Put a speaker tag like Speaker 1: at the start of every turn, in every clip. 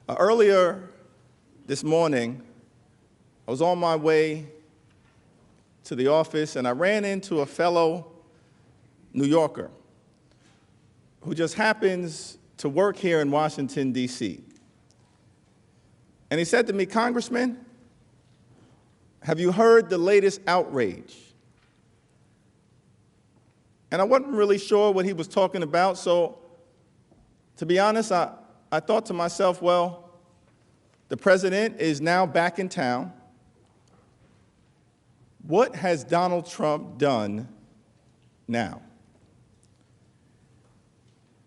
Speaker 1: Earlier this morning, I was on my way to the office and I ran into a fellow New Yorker who just happens to work here in Washington, D.C. And he said to me, "Congressman, have you heard the latest outrage?" And I wasn't really sure what he was talking about, so to be honest, I thought to myself, well, the president is now back in town. What has Donald Trump done now?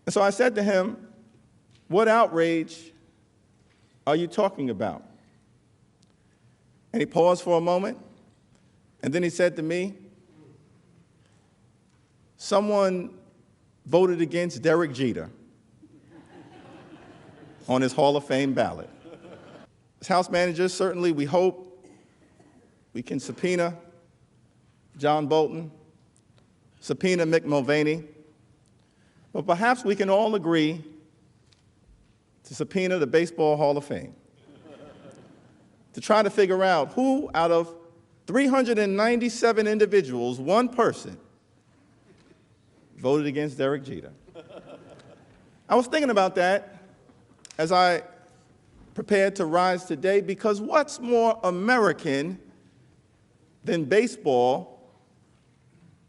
Speaker 1: And so I said to him, "What outrage are you talking about?" And he paused for a moment, and then he said to me, "Someone voted against Derek Jeter on his Hall of Fame ballot." As House managers, certainly we hope we can subpoena John Bolton, subpoena Mick Mulvaney, but perhaps we can all agree to subpoena the Baseball Hall of Fame to try to figure out who out of 397 individuals, one person, voted against Derek Jeter. I was thinking about that as I prepared to rise today, because what's more American than baseball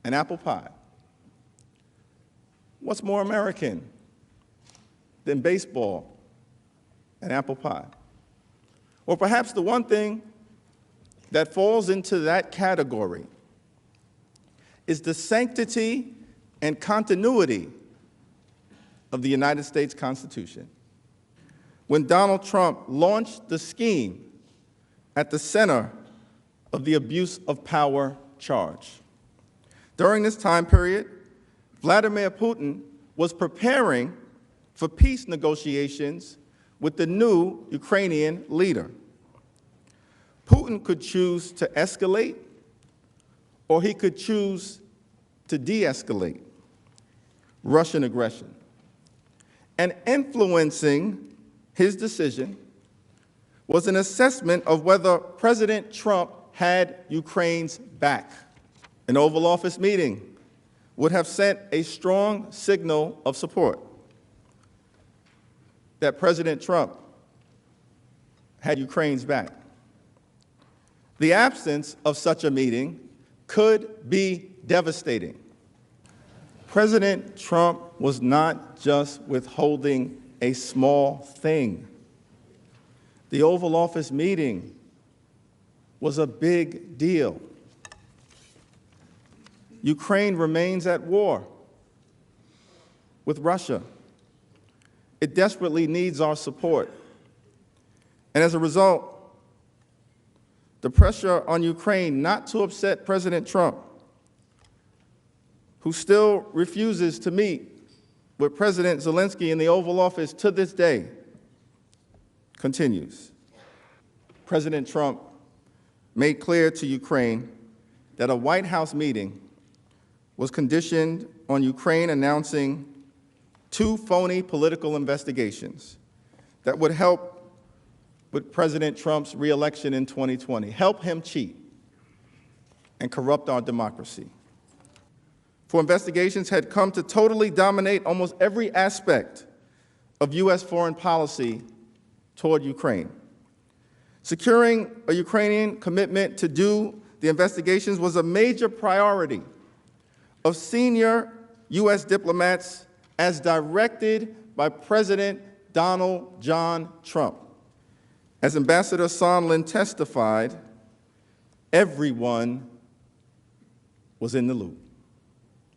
Speaker 1: and apple pie? What's more American than baseball and apple pie? Or perhaps the one thing that falls into that category is the sanctity and continuity of the United States Constitution. When Donald Trump launched the scheme at the center of the abuse of power charge. During this time period, Vladimir Putin was preparing for peace negotiations with the new Ukrainian leader. Putin could choose to escalate, or he could choose to de-escalate Russian aggression. And influencing his decision was an assessment of whether President Trump had Ukraine's back. An Oval Office meeting would have sent a strong signal of support that President Trump had Ukraine's back. The absence of such a meeting could be devastating. President Trump was not just withholding a small thing. The Oval Office meeting was a big deal. Ukraine remains at war with Russia. It desperately needs our support. And as a result, the pressure on Ukraine not to upset President Trump, who still refuses to meet with President Zelensky in the Oval Office to this day, continues. President Trump made clear to Ukraine that a White House meeting was conditioned on Ukraine announcing 2 phony political investigations that would help with President Trump's re-election in 2020, help him cheat and corrupt our democracy. For investigations had come to totally dominate almost every aspect of U.S. foreign policy toward Ukraine. Securing a Ukrainian commitment to do the investigations was a major priority of senior U.S. diplomats as directed by President Donald John Trump. As Ambassador Sondland testified, everyone was in the loop.